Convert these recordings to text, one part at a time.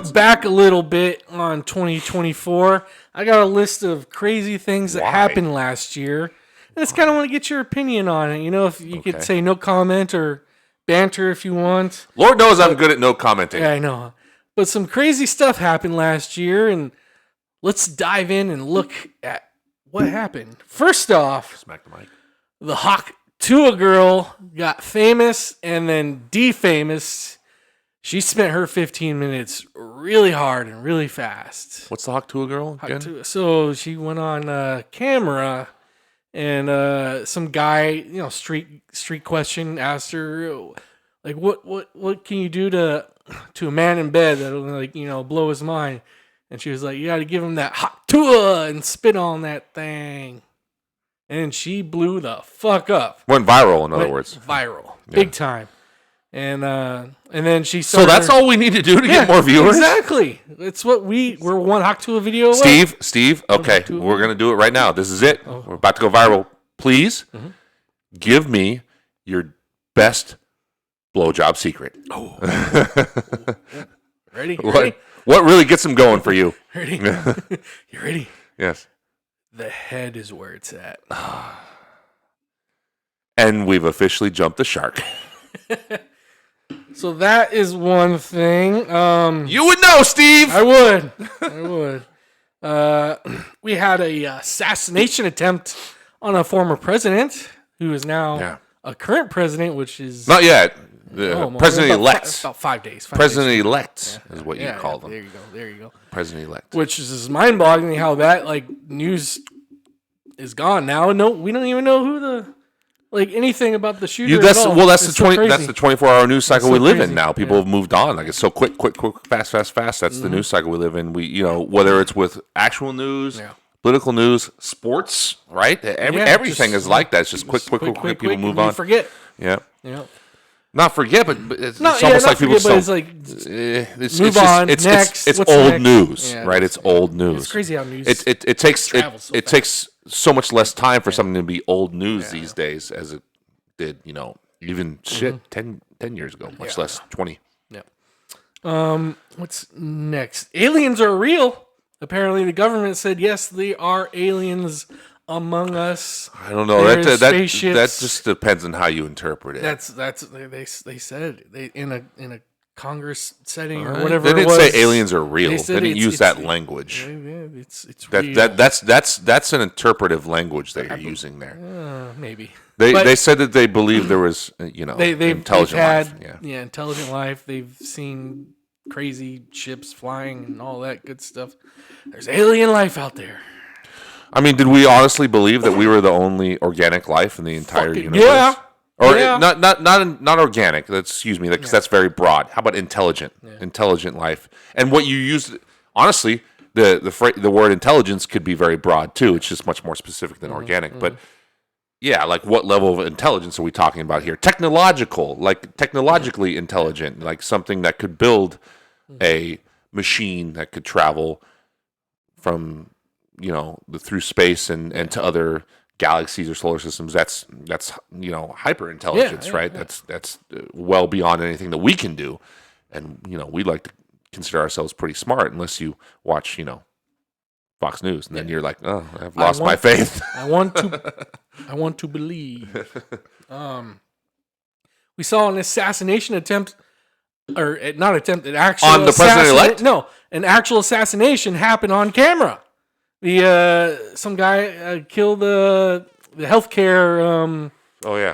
look back a little bit on 2024, I got a list of crazy things that happened last year. And it's kind of want to get your opinion on it. You know, if you could say no comment or banter if you want. Lord knows I'm good at no commenting. Yeah, I know. But some crazy stuff happened last year, and let's dive in and look at what happened. First off, smack the mic. The Hawk Tua girl got famous and then defamous. She spent her 15 minutes really hard and really fast. What's the Hawk Tua girl again? So she went on camera, and some guy, street question, asked her, like, what can you do to a man in bed that'll blow his mind? And she was like, you got to give him that Hawk Tua and spit on that thing. And she blew the fuck up. Went viral, in other words. Viral, big time. And then she started. So that's all we need to do to get more viewers? Exactly. It's what we're one Hawk Tua video away. Steve, okay, we're going to do it right now. This is it. We're about to go viral. Please give me your best blowjob secret. Oh. Ready? What really gets them going for you? Ready? You ready? Yes. The head is where it's at. And we've officially jumped the shark. So that is one thing. You would know, Steve. I would. We had a assassination attempt on a former president who is now a current president, which is not yet. President-elect. About 5 days. President-elect is what you call them. There you go. President-elect. Which is mind-boggling how that news is gone now. No, we don't even know who anything about the shooter. That's at all. That's the 24-hour news cycle we live in now. People have moved on. Like, it's so quick, fast. That's the news cycle we live in. We, whether it's with actual news, political news, sports, right? Everything is like that. It's just quick. People move on. Forget. Yeah. Yeah. Not forget, but it's almost like people still. It's like move on. Next. It's old news, right? It's old news. It's crazy how news. It takes so much less time for something to be old news these days as it did, even 10 years ago, much less 20. Yeah. What's next? Aliens are real. Apparently, the government said yes, they are aliens among us. I don't know. That just depends on how you interpret it. That's they said it in a Congress setting or whatever. They didn't say aliens are real. They didn't use that language. It's real. That's an interpretive language that you're using there. Maybe they said that they believe there was intelligent life. Yeah, intelligent life. They've seen crazy ships flying and all that good stuff. There's alien life out there. I mean, did we honestly believe that we were the only organic life in the entire universe? Yeah. Or not organic. Excuse me, because that's very broad. How about intelligent? Yeah. Intelligent life. And what you used, honestly, the word intelligence could be very broad too. It's just much more specific than organic. But yeah, like what level of intelligence are we talking about here? Technologically intelligent, like something that could build a machine that could travel from through space and to other galaxies or solar systems. That's hyper intelligence, right? Yeah. That's well beyond anything that we can do, and we like to consider ourselves pretty smart unless you watch Fox News, and then you're like, oh, I've lost my faith. I want to believe. We saw an assassination attempt. Or not attempt, an actual on the president-elect. No, an actual assassination happened on camera. Some guy killed the healthcare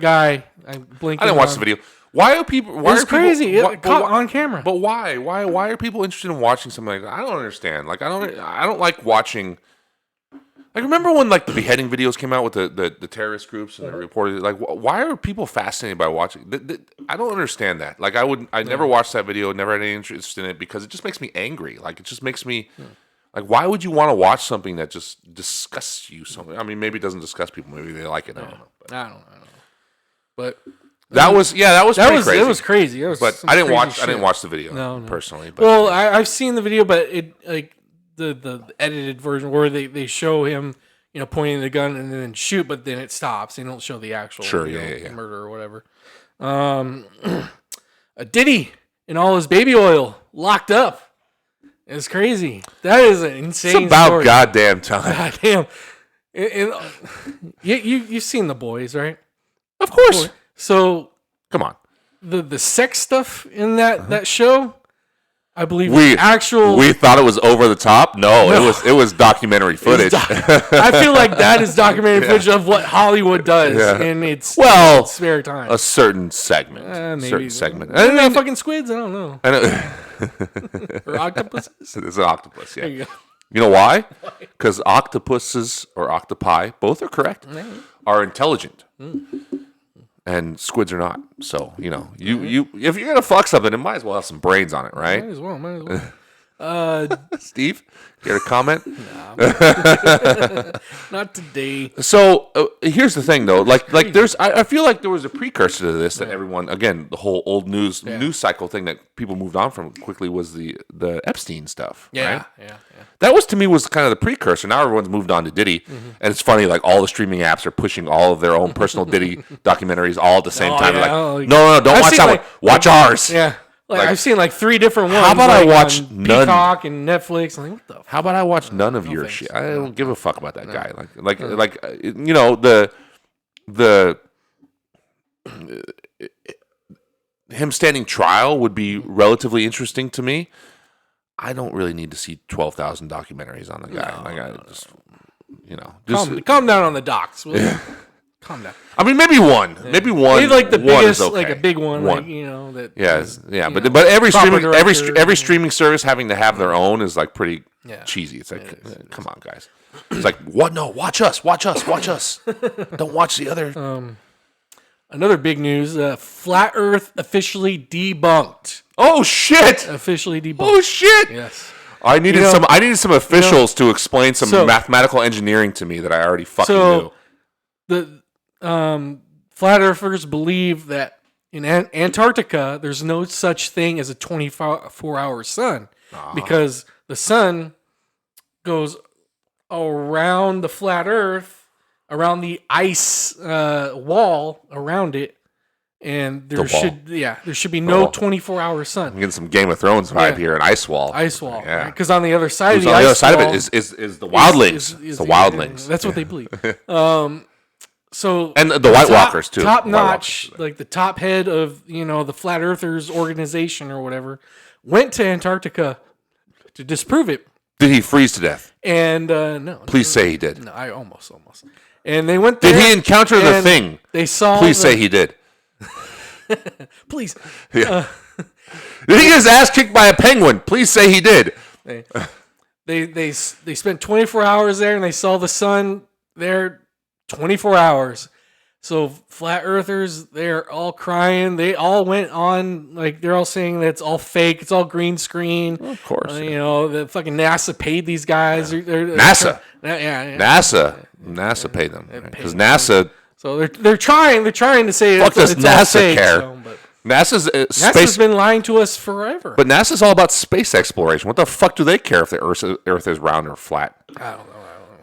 guy. I didn't watch the video. Why are people? It's crazy. It caught on camera. But why? Why are people interested in watching something like that? I don't understand. Like I don't like watching. Like remember when the beheading videos came out with the terrorist groups and they reported why are people fascinated by watching? I don't understand that. Like I never watched that video. Never had any interest in it because it just makes me angry. Like it just makes me. Like, why would you want to watch something that just disgusts you? Something. I mean, maybe it doesn't disgust people. Maybe they like it. I don't know. I don't know. But that was crazy. It was crazy. But I didn't watch the video personally. But, well, I've seen the video, but it the edited version where they show him pointing the gun and then shoot, but then it stops. They don't show the actual murder or whatever. A Diddy in all his baby oil locked up. It's crazy. That is an insane It's about story. goddamn time. Goddamn. You've seen The Boys, right? Of course. So Come on. the sex stuff in that show, I believe We actual. thought it was over the top. No. it was documentary footage. I feel like that is documentary footage of what Hollywood does in its spare time. A certain segment. Maybe. Certain segment. I mean, fucking squids. I don't know. Or octopuses. It's an octopus. Yeah. There you go. You know why? Because octopuses or octopi, both are correct, are intelligent. And squids are not. So, you know, you if you're gonna fuck something, it might as well have some brains on it, right? Might as well. Steve, you got a comment? Not today. So here's the thing, though. Like there's, I feel like there was a precursor to this that everyone, again, the whole old news cycle thing that people moved on from quickly was the Epstein stuff. Yeah, right? yeah. That was, to me, was kind of the precursor. Now everyone's moved on to Diddy, and it's funny, like all the streaming apps are pushing all of their own personal Diddy documentaries all at the same time. Yeah. Like, no, don't watch that one. Watch ours. Yeah. Like, I've seen like 3 different ones. How about I watch on none? Peacock and Netflix. I'm like, what the fuck? How about I watch none of your shit? I don't give a fuck about that guy. Like you know, the him standing trial would be relatively interesting to me. I don't really need to see 12,000 documentaries on the guy. I just, you know, calm down on the docs. Will you? Calm down. I mean, maybe one. Maybe one. Maybe like the one biggest, is okay. like a big one. Like, you know that. But every streaming director, every streaming service having to have their own is like pretty cheesy. It's like, come on, guys. It's like, what? No, watch us. Don't watch the other. Another big news: Flat Earth officially debunked. Oh shit! Officially debunked. Oh shit! Yes. I needed some officials to explain some mathematical engineering to me that I already fucking knew. The flat earthers believe that in Antarctica there's no such thing as a 24-hour sun because the sun goes around the flat Earth, around the ice wall around it, and there should be no 24-hour sun. I'm getting some Game of Thrones vibe here. An ice wall. Ice wall. Yeah. Because on the other side of the on the ice other side wall of it is the wildlings. It's the wildlings. That's what they believe. So and the White Walkers too. Top notch, like the top head of the Flat Earthers organization or whatever, went to Antarctica to disprove it. Did he freeze to death? And no. Please say he did. No, I almost. And they went there. Did he encounter the thing? They saw. Please say he did. Please. Yeah. Did he get his ass kicked by a penguin? Please say he did. They spent 24 hours there and they saw the sun there 24 hours. So flat earthers, they're all crying. They all went on, like, they're all saying that it's all fake. It's all green screen. Well, of course. The fucking NASA paid these guys. Yeah. NASA. NASA paid them. Because NASA. So they're trying to say fuck does it's NASA all fake, care? So, but NASA's been lying to us forever. But NASA's all about space exploration. What the fuck do they care if the Earth is round or flat? I don't know.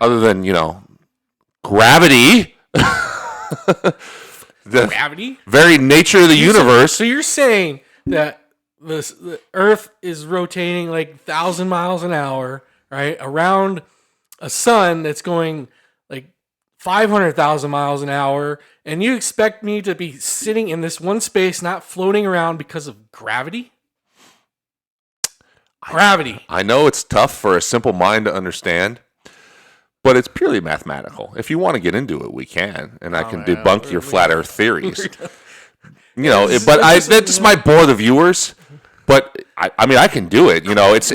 Other than, gravity. The gravity? Very nature of the universe. So you're saying that the Earth is rotating like 1,000 miles an hour, right, around a sun that's going like 500,000 miles an hour, and you expect me to be sitting in this one space, not floating around because of gravity? Gravity. I know it's tough for a simple mind to understand, but it's purely mathematical. If you want to get into it, we can, and I can debunk your flat Earth theories. That just might bore the viewers. But I mean, I can do it. It's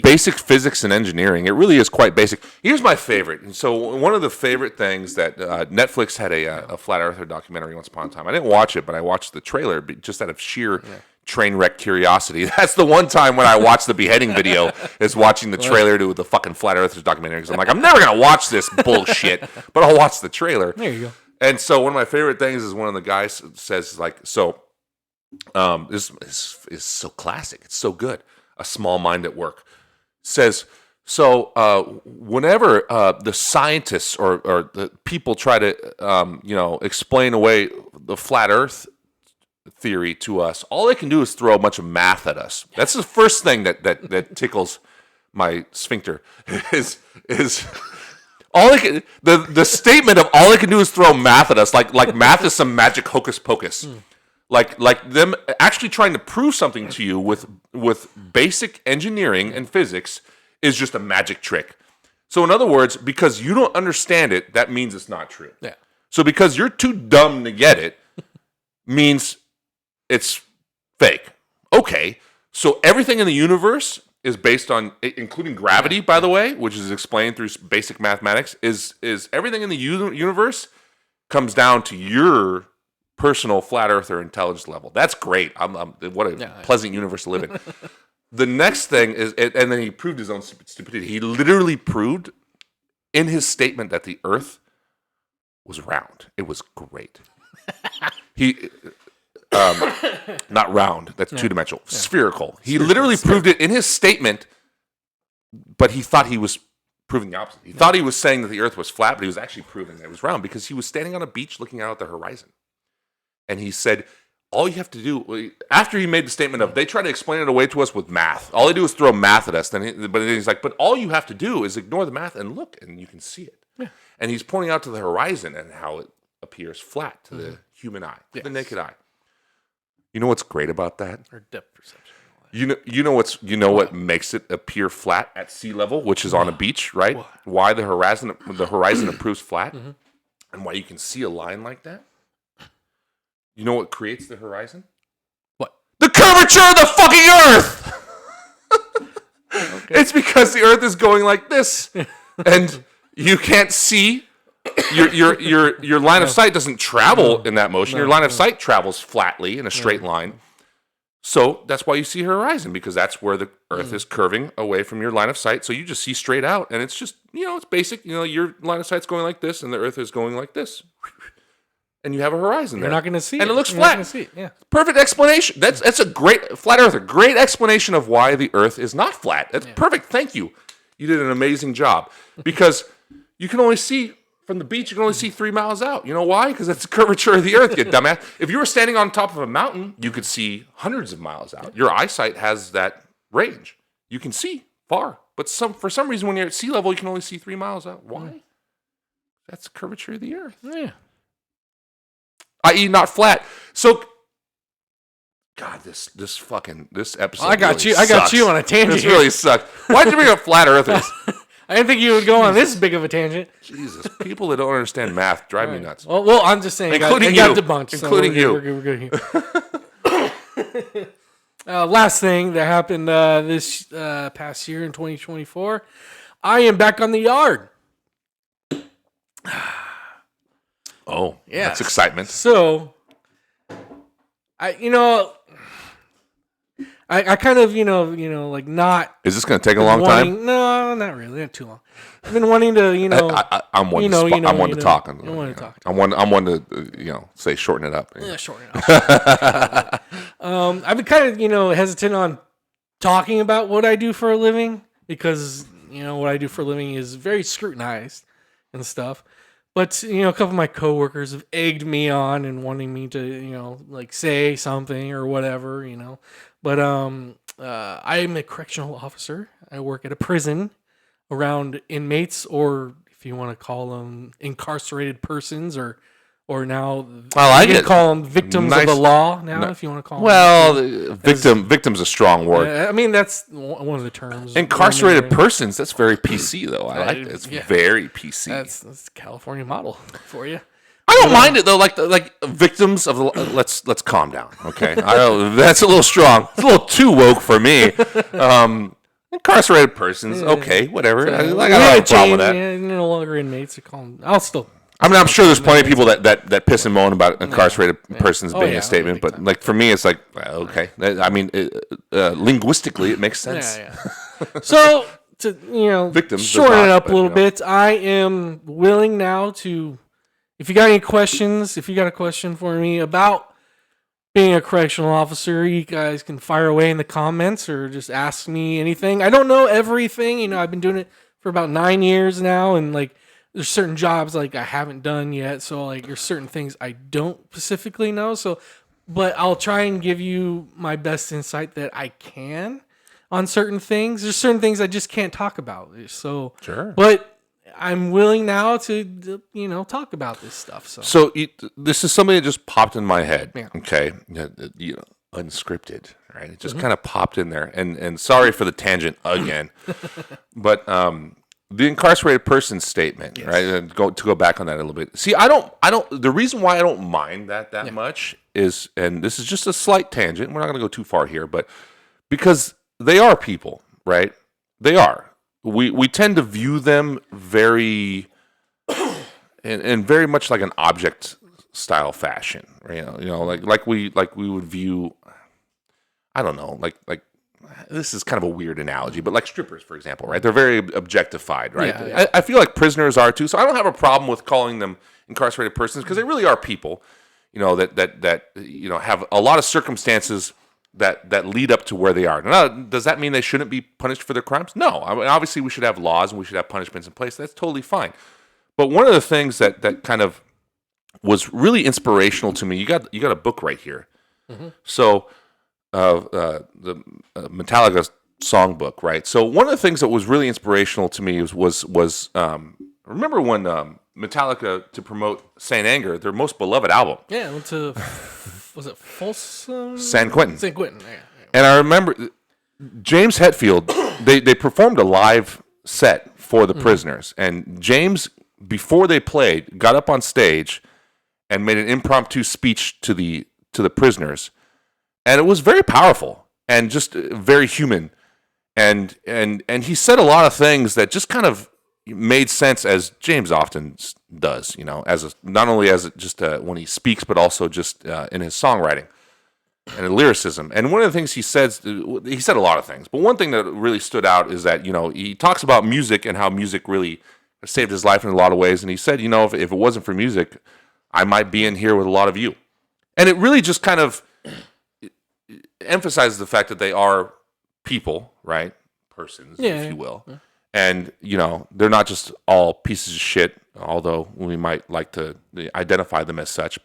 basic physics and engineering. It really is quite basic. Here's my favorite. So one of the favorite things that Netflix had a flat earther documentary once upon a time. I didn't watch it, but I watched the trailer just out of sheer train wreck curiosity. That's the one time when I watched the beheading video is watching the trailer to the fucking flat earthers documentary, because I'm like, I'm never gonna watch this bullshit, but I'll watch the trailer. There you go. And so one of my favorite things is one of the guys says this is so classic. It's so good. A small mind at work says, whenever the scientists or the people try to explain away the flat Earth theory to us, all they can do is throw a bunch of math at us. That's the first thing that tickles my sphincter is all they can, the statement of all they can do is throw math at us, like math is some magic hocus pocus. Like them actually trying to prove something to you with basic engineering and physics is just a magic trick. So in other words, because you don't understand it, that means it's not true. Yeah. So because you're too dumb to get it means it's fake. Okay. So everything in the universe is based on, including gravity, by the way, which is explained through basic mathematics, is everything in the universe comes down to your personal flat earther intelligence level. That's great. What a pleasant universe to live in. The next thing is, and then he proved his own stupidity. He literally proved in his statement that the Earth was round. It was great. He, not round. That's two-dimensional. Yeah. Spherical. He literally proved it in his statement, but he thought he was proving the opposite. He thought he was saying that the Earth was flat, but he was actually proving that it was round because he was standing on a beach looking out at the horizon. And he said, all you have to do, after he made the statement of, they try to explain it away to us with math. All they do is throw math at us. But then he's like, but all you have to do is ignore the math and look, and you can see it. Yeah. And he's pointing out to the horizon and how it appears flat to the human eye, to the naked eye. You know what's great about that? Or depth perception. You know what makes it appear flat at sea level, which is on a beach, right? What? Why the horizon approves flat, and why you can see a line like that? You know what creates the horizon? What? The curvature of the fucking Earth! Okay. It's because the Earth is going like this. And you can't see. Your line of sight doesn't travel in that motion. Your line of sight travels flatly in a straight line. So that's why you see a horizon, because that's where the Earth is curving away from your line of sight. So you just see straight out. And it's just, it's basic. Your line of sight's going like this, and the Earth is going like this. And you have a horizon there. You're not going to see it. And it looks You're flat. Not gonna see it. Yeah. Perfect explanation. That's a great, flat earther, great explanation of why the Earth is not flat. That's perfect. Thank you. You did an amazing job. Because you can only see, from the beach, you can only see 3 miles out. You know why? Because that's the curvature of the Earth, you dumbass. If you were standing on top of a mountain, you could see hundreds of miles out. Your eyesight has that range. You can see far. But for some reason, when you're at sea level, you can only see 3 miles out. Why? That's the curvature of the Earth. Yeah. I.e. not flat. So, God, this episode. I got you on a tangent. This really sucks. Why did you bring up flat earthers? I didn't think you would go on this big of a tangent. Jesus, people that don't understand math drive me nuts. Well, I'm just saying, including got debunked, including you. We're good here. Last thing that happened this past year in 2024, I am back on the yard. Oh, yeah, that's excitement. So, I kind of, like not. Is this going to take a long time? No, not really. Not too long. I've been wanting to, I'm one to talk. I'm one to, say shorten it up. Yeah, shorten it up. I've been kind of, hesitant on talking about what I do for a living because, what I do for a living is very scrutinized and stuff. But, a couple of my coworkers have egged me on and wanting me to, say something or whatever, But I am a correctional officer. I work at a prison around inmates, or if you want to call them incarcerated persons, or now you can call them victims of the law now, if you want to call them. Well, victim's a strong word. I mean, that's one of the terms. Incarcerated persons, that's very PC, though. I like it. It's very PC. That's the California model for you. I don't mind it, though. Like victims of the let's calm down, okay? That's a little strong. It's a little too woke for me. Incarcerated persons, okay, whatever. I don't have a problem with that. Yeah, no longer inmates. I'll still. I mean, I'm sure there's plenty of people that piss and moan about incarcerated persons being a statement, but like for me, it's like okay. I mean, linguistically, it makes sense. Yeah. So to victims shorten it up a little bit, I am willing now to. If you got any questions, if you got a question for me about being a correctional officer, you guys can fire away in the comments or just ask me anything. I don't know everything. I've been doing it for about 9 years now, and there's certain jobs I haven't done yet. So there's certain things I don't specifically know. So but I'll try and give you my best insight that I can on certain things. There's certain things I just can't talk about. So, Sure. but I'm willing now to, talk about this stuff. So this is something that just popped in my head. Yeah. Okay, unscripted, right? It just kind of popped in there, and sorry for the tangent again, but the incarcerated person statement, Yes. right? And to go back on that a little bit. See, I don't. The reason why I don't mind that much is, and this is just a slight tangent. We're not going to go too far here, but because they are people, right? They are. We tend to view them very, in very much like an object style fashion, like we would view. I don't know, like this is kind of a weird analogy, but like strippers, for example, right? They're very objectified, right? Yeah. I feel like prisoners are too, so I don't have a problem with calling them incarcerated persons because they really are people, that have a lot of circumstances that lead up to where they are. Now, does that mean they shouldn't be punished for their crimes? No. I mean, obviously, we should have laws and we should have punishments in place. That's totally fine. But one of the things that kind of was really inspirational to me, you got a book right here. Mm-hmm. So the Metallica songbook, right? So one of the things that was really inspirational to me was remember when Metallica, to promote Saint Anger, their most beloved album. Yeah, went to was it Folsom? San Quentin. San Quentin. Yeah. And I remember James Hetfield. They performed a live set for the prisoners, and James, before they played, got up on stage and made an impromptu speech to the prisoners. And it was very powerful and just very human, and he said a lot of things that just kind of made sense, as James often does. Not only as just when he speaks, but also just in his songwriting and lyricism. And one of the things he said a lot of things, but one thing that really stood out is that he talks about music and how music really saved his life in a lot of ways. And he said, if it wasn't for music, I might be in here with a lot of you. And it really just kind of emphasizes the fact that they are people, right? Persons, if you will. Yeah. And, they're not just all pieces of shit, although we might like to identify them as such.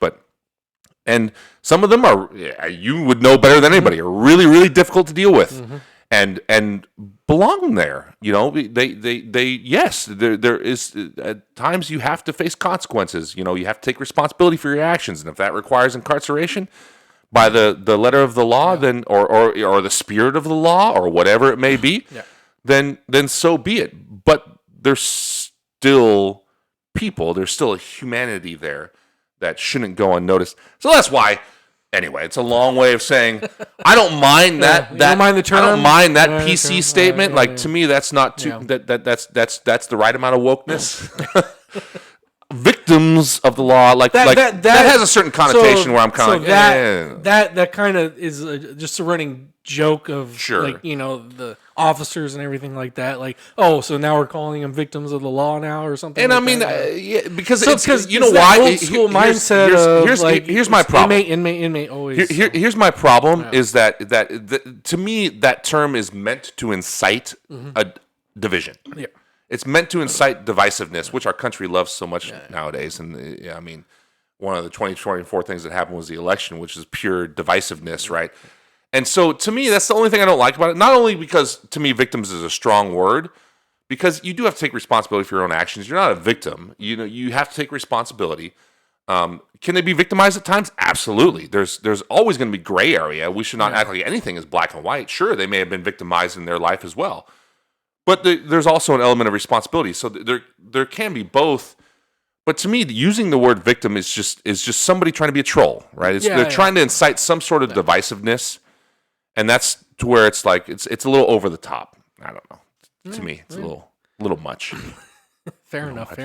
And some of them are, you would know better than anybody, are really, really difficult to deal with. Mm-hmm. And belong there. Yes, there is, at times you have to face consequences. You have to take responsibility for your actions. And if that requires incarceration by the letter of the law, then or the spirit of the law, or whatever it may be, then so be it. But there's still people, there's still a humanity there that shouldn't go unnoticed. So that's why, anyway, it's a long way of saying I don't mind that. You don't mind the term? I don't mind that PC statement. To me, that's not too. That's the right amount of wokeness. Victims of the law, that has a certain connotation where I'm kind of that kind of is just a running joke of the officers and everything like that. Like, so now we're calling them victims of the law now or something. And like because why? Old school mindset. Here's my problem. Inmate. Always. Here's my problem is that to me that term is meant to incite a division. Yeah. It's meant to incite divisiveness, which our country loves so much nowadays. And one of the 2024 things that happened was the election, which is pure divisiveness, right? And so to me, that's the only thing I don't like about it. Not only because to me, victims is a strong word, because you do have to take responsibility for your own actions. You're not a victim. You have to take responsibility. Can they be victimized at times? Absolutely. There's always going to be gray area. We should not act like anything is black and white. Sure, they may have been victimized in their life as well. But there's also an element of responsibility. So there can be both. But to me, using the word victim is just somebody trying to be a troll, right? They're trying to incite some sort of divisiveness, and that's to where it's like it's a little over the top. I don't know. To me, it's a little much. Fair enough.